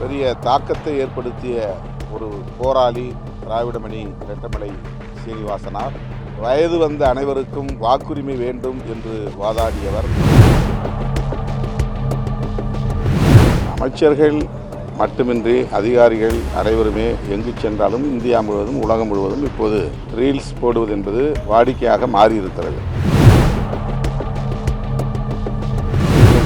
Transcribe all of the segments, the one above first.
பெரிய தாக்கத்தை ஏற்படுத்திய ஒரு போராளி திராவிடமணி ரெட்டமலை சீனிவாசனார். வயது வந்த அனைவருக்கும் வாக்குரிமை வேண்டும் என்று வாதாடியவர். அமைச்சர்கள் மட்டுமின்றி அதிகாரிகள் அனைவருமே எங்கு சென்றாலும் இந்தியா முழுவதும் உலகம் முழுவதும் இப்போது ரீல்ஸ் போடுவது என்பது வாடிக்கையாக மாறியிருக்கிறது.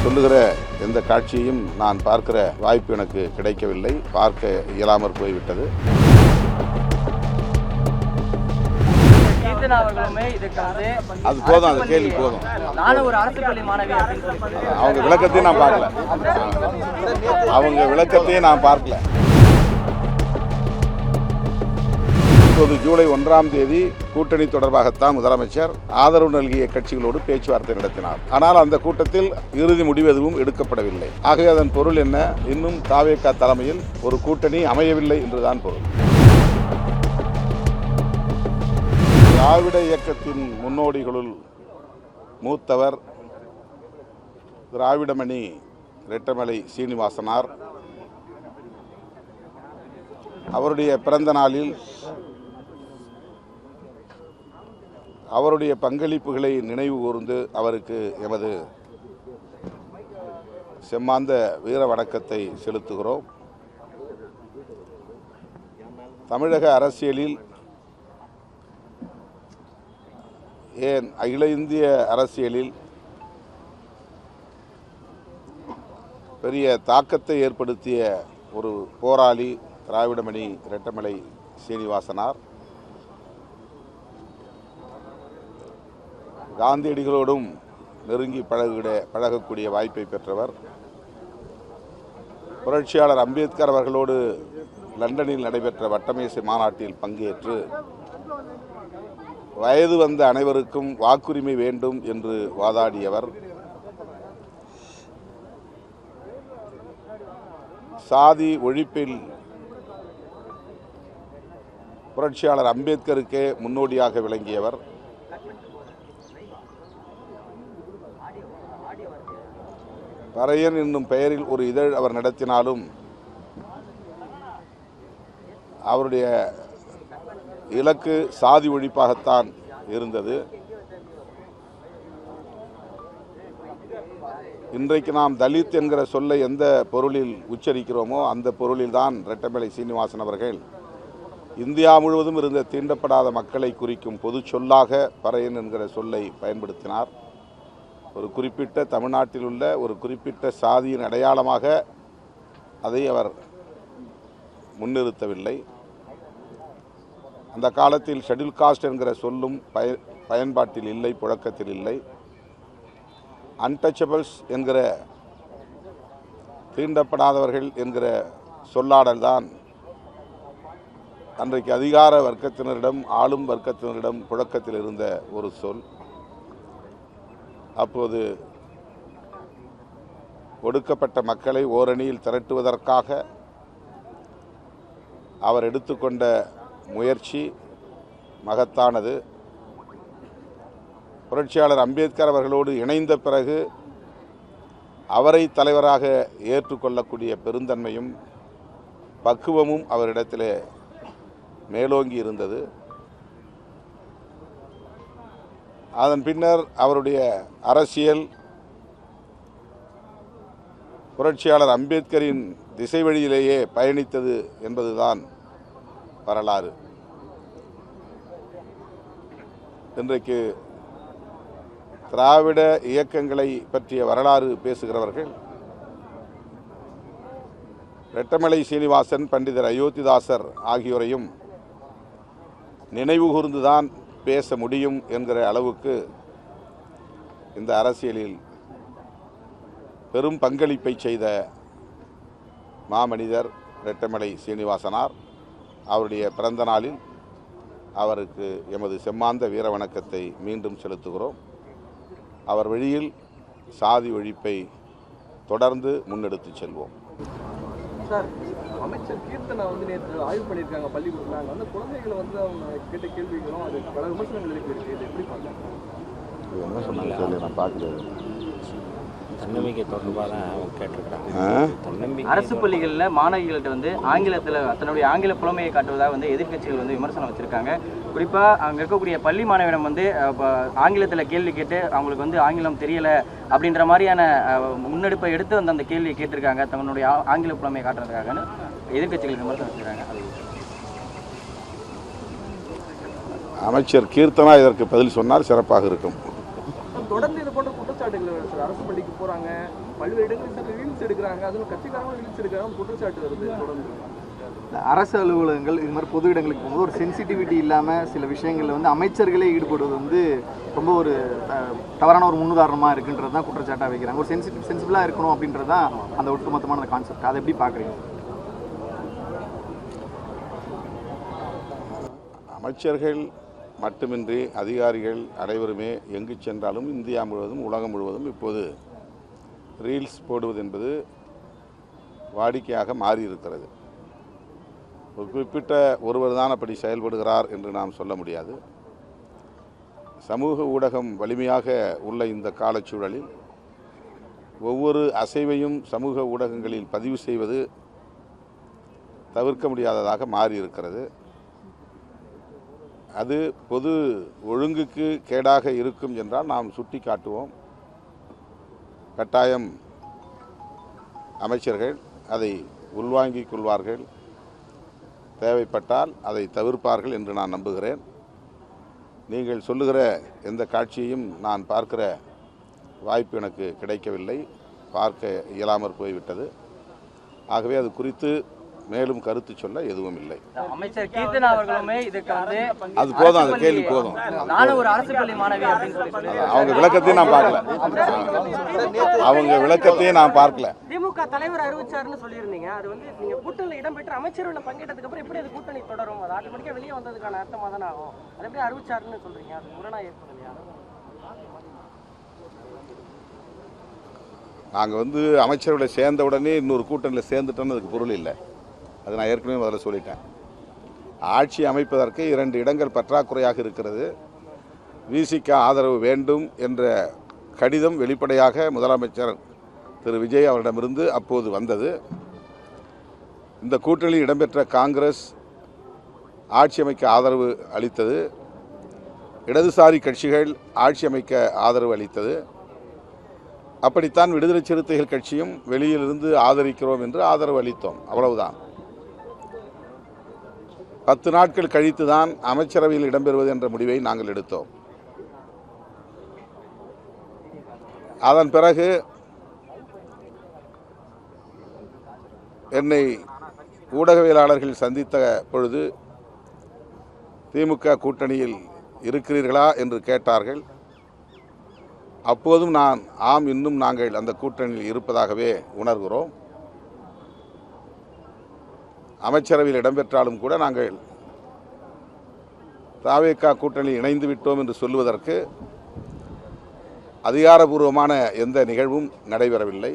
சொல்லுகிற எந்த காட்சியையும் நான் பார்க்கிற வாய்ப்பு எனக்கு கிடைக்கவில்லை, பார்க்க இயலாமற் போய்விட்டது. அது போதும், அந்த கேள்வி போதும். அவங்க விளக்கத்தையும் நான் பார்க்கல, இப்போது ஜூலை 1ஆம் தேதி கூட்டணி தொடர்பாகத்தான் முதலமைச்சர் ஆதரவு நல்கிய கட்சிகளோடு பேச்சுவார்த்தை நடத்தினார். ஆனால் அந்த கூட்டத்தில் இறுதி முடிவு எதுவும் எடுக்கப்படவில்லை. ஆகவே அதன் பொருள் என்ன? இன்னும் தாவேகா தலைமையில் ஒரு கூட்டணி அமையவில்லை என்றுதான் பொருள். திராவிட இயக்கத்தின் முன்னோடிகளுள் மூத்தவர் திராவிடமணி ரெட்டமலை சீனிவாசனார். அவருடைய பிறந்த நாளில் அவருடைய பங்களிப்புகளை நினைவு கூர்ந்து அவருக்கு எமது செம்மாந்த வீர வணக்கத்தை செலுத்துகிறோம். தமிழக அரசியலில், ஏன் அகில இந்திய அரசியலில் பெரிய தாக்கத்தை ஏற்படுத்திய ஒரு போராளி திராவிடமணி ரெட்டமலை சீனிவாசனார். காந்தியடிகளோடும் நெருங்கி பழகக்கூடிய வாய்ப்பை பெற்றவர். புரட்சியாளர் அம்பேத்கர் அவர்களோடு லண்டனில் நடைபெற்ற வட்டமேசை மாநாட்டில் பங்கேற்று வயது வந்த அனைவருக்கும் வாக்குரிமை வேண்டும் என்று வாதாடியவர். சாதி ஒழிப்பில் புரட்சியாளர் அம்பேத்கருக்கே முன்னோடியாக விளங்கியவர். பறையன் என்னும் பெயரில் ஒரு இதழ் அவர் நடத்தினாலும் அவருடைய இலக்கு சாதி ஒழிப்பாகத்தான் இருந்தது. இன்றைக்கு நாம் தலித் என்கிற சொல்லை எந்த பொருளில் உச்சரிக்கிறோமோ அந்த பொருளில்தான் ரெட்டமலை சீனிவாசன் அவர்கள் இந்தியா முழுவதும் இருந்த தீண்டப்படாத மக்களை குறிக்கும் பொது சொல்லாக பறையன் என்கிற சொல்லை பயன்படுத்தினார். ஒரு குறிப்பிட்ட தமிழ்நாட்டில் உள்ள ஒரு குறிப்பிட்ட சாதியின் அடையாளமாக அதை அவர் முன்னிறுத்தவில்லை. அந்த காலத்தில் ஷெட்யூல் காஸ்ட் என்கிற சொல்லும் பயன்பாட்டில் இல்லை, புழக்கத்தில் இல்லை. அன்டச்சபிள்ஸ் என்கிற தீண்டப்படாதவர்கள் என்கிற சொல்லாடல் தான் அன்றைக்கு அதிகார வர்க்கத்தினரிடம், ஆளும் வர்க்கத்தினரிடம் புழக்கத்தில் இருந்த ஒரு சொல். அப்போது ஒடுக்கப்பட்ட மக்களை ஓரணியில் திரட்டுவதற்காக அவர் எடுத்துக்கொண்ட முயற்சி மகத்தானது. புரட்சியாளர் அம்பேத்கர் அவர்களோடு இணைந்த பிறகு அவரை தலைவராக ஏற்றுக்கொள்ளக்கூடிய பெருந்தன்மையும் பக்குவமும் அவரிடத்திலே மேலோங்கி இருந்தது. அதன் பின்னர் அவருடைய அரசியல் புரட்சியாளர் அம்பேத்கரின் திசை வழியிலேயே பயணித்தது என்பதுதான் வரலாறு. இன்றைக்கு திராவிட இயக்கங்களை பற்றிய வரலாறு பேசுகிறவர்கள் ரெட்டமலை சீனிவாசன், பண்டிதர் அயோத்திதாசர் ஆகியோரையும் நினைவு கூர்ந்துதான் பேச முடியும் என்கிற அளவுக்கு இந்த அரசியலில் பெரும் பங்களிப்பை செய்த மாமனிதர் ரெட்டமலை சீனிவாசனார். அவருடைய பிறந்த நாளில் அவருக்கு எமது செம்மாந்த வீர வணக்கத்தை மீண்டும் செலுத்துகிறோம். அவர் வழியில் சாதி ஒழிப்பை தொடர்ந்து முன்னெடுத்து செல்வோம். சார், அமைச்சர் கீர்த்தனா நேற்று ஆய்வு பண்ணியிருக்காங்க பள்ளிக்கூடத்தில். அங்கே வந்து குழந்தைகளை அவங்க கேட்ட கேள்விகளும் அது பல விமர்சனங்கள் இருக்கு. எப்படி பார்க்கலாம்? என்ன சொன்னாங்க தெரியல, நான் பார்க்கல. தன்னம்பிக்கை தொடர்பாக தான் அவங்க கேட்டிருக்கிறாங்க. அரசு பள்ளிகளில் மாணவிகள்கிட்ட வந்து ஆங்கிலத்தில் தன்னுடைய ஆங்கில புலமையை காட்டுவதாக வந்து எதிர்க்கட்சிகள் வந்து விமர்சனம் வச்சுருக்காங்க. குறிப்பாக அங்கே இருக்கக்கூடிய பள்ளி மாணவியிடம் வந்து ஆங்கிலத்தில் கேள்வி கேட்டு அவங்களுக்கு வந்து ஆங்கிலம் தெரியலை அப்படின்ற மாதிரியான முன்னெடுப்பை எடுத்து வந்து அந்த கேள்வியை கேட்டிருக்காங்க தன்னுடைய ஆங்கில புலமையை காட்டுறதுக்காகன்னு எதிர்க்கட்சிகள் விமர்சனம் வச்சுருக்காங்க. அமைச்சர் கீர்த்தனா இதற்கு பதில் சொன்னால் சிறப்பாக இருக்கும். தொடர்ந்து இது போன்ற குற்றச்சாட்டுகள் சார், அரசு பள்ளிக்கு போறாங்க, பல்வேறு இடங்களில் ரீல்ஸ் எடுக்கிறாங்க, அதுவும் கட்சிக்காரங்களும் ரீல்ஸ் எடுக்கிறாங்க, குற்றச்சாட்டு வருது தொடர்ந்து. அரசு அலுவலகங்கள் இது மாதிரி பொது இடங்களுக்கு போகும்போது ஒரு சென்சிட்டிவிட்டி இல்லாமல் சில விஷயங்களில் வந்து அமைச்சர்களே ஈடுபடுவது வந்து ரொம்ப ஒரு தவறான ஒரு முன்னுதாரணமாக இருக்குன்றது தான் குற்றச்சாட்டாக வைக்கிறாங்க. ஒரு சென்சிபிளாக இருக்கணும் அப்படின்றது தான் அந்த ஒட்டுமொத்தமான அந்த கான்செப்ட். அதை எப்படி பார்க்குறீங்க? அமைச்சர்கள் மட்டுமின்றி அதிகாரிகள் அனைவருமே எங்கு சென்றாலும் இந்தியா முழுவதும் உலகம் முழுவதும் இப்போது ரீல்ஸ் போடுவது என்பது வாடிக்கையாக மாறியிருக்கிறது. ஒரு குறிப்பிட்ட ஒருவர் தான் அப்படி செயல்படுகிறார் என்று நாம் சொல்ல முடியாது. சமூக ஊடகம் வலிமையாக உள்ள இந்த காலச்சூழலில் ஒவ்வொரு அசைவையும் சமூக ஊடகங்களில் பதிவு செய்வது தவிர்க்க முடியாததாக மாறியிருக்கிறது. அது பொது ஒழுங்குக்கு கேடாக இருக்கும் என்றால் நாம் சுட்டி காட்டுவோம். கட்டாயம் அமைச்சர்கள் அதை உள்வாங்கிக் கொள்வார்கள், தேவைப்பட்டால் அதை தவிர்ப்பார்கள் என்று நான் நம்புகிறேன். நீங்கள் சொல்லுகிற எந்த காட்சியையும் நான் பார்க்கிற வாய்ப்பு எனக்கு கிடைக்கவில்லை, பார்க்க இயலாமற் போய்விட்டது. ஆகவே அது குறித்து மேலும் கருத்து சொல்ல எதுவும் இல்லை. அமைச்சர் கீர்த்தனா அவர்களுமே இதுக்கு வந்து அது போதும், அந்த கேள்வி போதும். நானும் ஒரு அரசு பள்ளி மாணவி அப்படின்னு சொல்லி அவங்க விளக்கத்தையும் நான் பார்க்கல. அவங்க விளக்கத்தையும் நான் பார்க்கல. திமுக தலைவர் அறிவிச்சாருன்னு சொல்லியிருந்தீங்க. அது வந்து நீங்க கூட்டணியில் இடம்பெற்று அமைச்சர்கள் பங்கேற்றதுக்கு அப்புறம் எப்படி அது கூட்டணி தொடரும்? அது ஆட்டோமேட்டிக்கா வெளியே வந்ததுக்கான அர்த்தமா தானே ஆகும். அது எப்படி அறிவிச்சாருன்னு சொல்றீங்க? அது முரணா ஏற்படலையா? நாங்கள் வந்து அமைச்சர்களை சேர்ந்த உடனே இன்னொரு கூட்டணியில் சேர்ந்துட்டோன்னு அதுக்கு பொருள் இல்லை. அது நான் ஏற்கனவே முதல்ல சொல்லிட்டேன். ஆட்சி அமைப்பதற்கு 2 இடங்கள் பற்றாக்குறையாக இருக்கிறது. விசிக ஆதரவு வேண்டும் என்ற கடிதம் வெளிப்படையாக முதலமைச்சர் திரு விஜய் அவரிடமிருந்து அப்போது வந்தது. இந்த கூட்டணியில் இடம்பெற்ற காங்கிரஸ் ஆட்சி அமைக்க ஆதரவு அளித்தது. இடதுசாரி கட்சிகள் ஆட்சி அமைக்க ஆதரவு அளித்தது. அப்படித்தான் விடுதலை சிறுத்தைகள் கட்சியும் வெளியிலிருந்து ஆதரிக்கிறோம் என்று ஆதரவு அளித்தோம். அவ்வளவுதான். 10 நாட்கள் கழித்து தான் அமைச்சரவையில் இடம்பெறுவது என்ற முடிவை நாங்கள் எடுத்தோம். அதன் பிறகு என்னை ஊடகவியலாளர்கள் சந்தித்த பொழுது திமுக கூட்டணியில் இருக்கிறீர்களா என்று கேட்டார்கள். அப்போதும் நான் ஆம், இன்னும் நாங்கள் அந்த கூட்டணியில் இருப்பதாகவே உணர்கிறோம். அமைச்சரவையில் இடம்பெற்றாலும் கூட நாங்கள் தவேக கூட்டணியில் இணைந்து விட்டோம் என்று சொல்லுவதற்கு அதிகாரபூர்வமான எந்த நிகழ்வும் நடைபெறவில்லை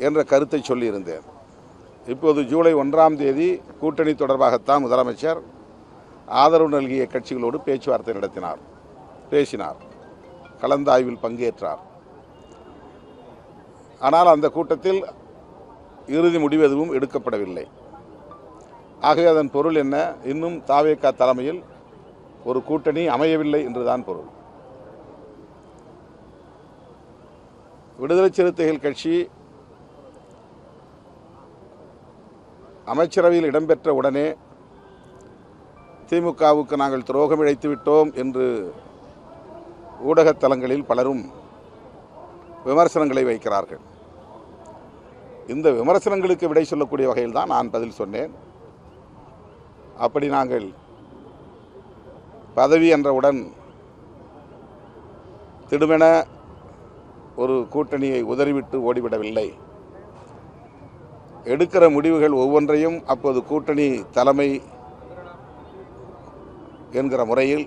என்ற கருத்தை சொல்லியிருந்தேன். இப்போது ஜூலை 1ஆம் தேதி கூட்டணி தொடர்பாகத்தான் முதலமைச்சர் ஆதரவு நல்கிய கட்சிகளோடு பேச்சுவார்த்தை பேசினார், கலந்தாய்வில் பங்கேற்றார். ஆனால் அந்த கூட்டத்தில் இறுதி முடிவு எதுவும் எடுக்கப்படவில்லை. ஆகவே அதன் பொருள் என்ன? இன்னும் தவேக தலைமையில் ஒரு கூட்டணி அமையவில்லை என்றுதான் பொருள். விடுதலை சிறுத்தைகள் கட்சி அமைச்சரவையில் இடம்பெற்ற உடனே திமுகவுக்கு நாங்கள் துரோகம் இழைத்து விட்டோம் என்று ஊடகத்தலங்களில் பலரும் விமர்சனங்களை வைக்கிறார்கள். இந்த விமர்சனங்களுக்கு விடை சொல்லக்கூடிய வகையில் தான் நான் பதில் சொன்னேன். அப்படி நாங்கள் பதவி என்றவுடன் திடுமென ஒரு கூட்டணியை உதறிவிட்டு ஓடிவிடவில்லை. எடுக்கிற முடிவுகள் ஒவ்வொன்றையும் அப்போது கூட்டணி தலைமை என்கிற முறையில்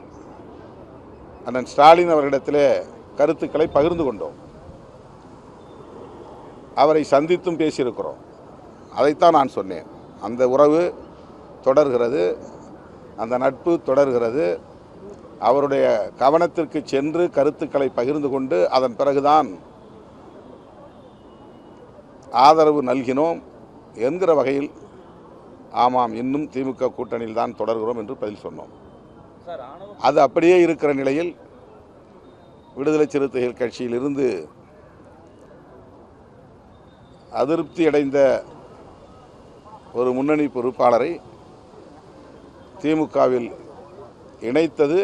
அண்ணன் ஸ்டாலின் அவர்களிடத்திலே கருத்துக்களை பகிர்ந்து கொண்டோம். அவரை சந்தித்தும் பேசியிருக்கிறோம். அதைத்தான் நான் சொன்னேன். அந்த உறவு தொடர்கிறது, அந்த நட்பு தொடர்கிறது. அவருடைய கவனத்திற்கு சென்று கருத்துக்களை பகிர்ந்து கொண்டு அதன் பிறகுதான் ஆதரவு நல்கினோம் என்கிற வகையில் ஆமாம் இன்னும் திமுக கூட்டணியில் தான் தொடர்கிறோம் என்று பதில் சொன்னோம். அது அப்படியே இருக்கிற நிலையில் விடுதலை சிறுத்தைகள் கட்சியிலிருந்து அதிருப்தி அடைந்த ஒரு முன்னணி பொறுப்பாளரை திமுகவில் இணைத்தது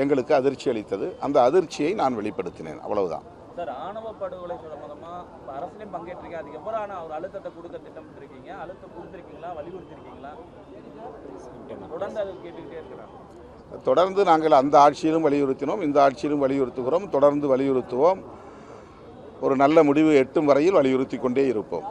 எங்களுக்கு அதிர்ச்சி அளித்தது. அந்த அதிர்ச்சியை நான் வெளிப்படுத்தினேன், அவ்வளவுதான். சார், ஆணவ படுகொலை சம்பந்தமா அரசியலும் பங்கேற்றிருக்கீங்க, அதுக்கப்புறம் ஆனால் ஒரு அழுத்தத்தை கொடுக்க திட்டமிட்டிருக்கீங்க, அழுத்தம் கொடுத்துருக்கீங்களா, வலியுறுத்திருக்கீங்களா? தொடர்ந்து அதை கேட்டுக்கிட்டே இருக்கிறாங்க. தொடர்ந்து நாங்கள் அந்த ஆட்சியிலும் வலியுறுத்தினோம், இந்த ஆட்சியிலும் வலியுறுத்துகிறோம், தொடர்ந்து வலியுறுத்துவோம். ஒரு நல்ல முடிவு எட்டும் வரையில் வலியுறுத்தி கொண்டே இருப்போம்.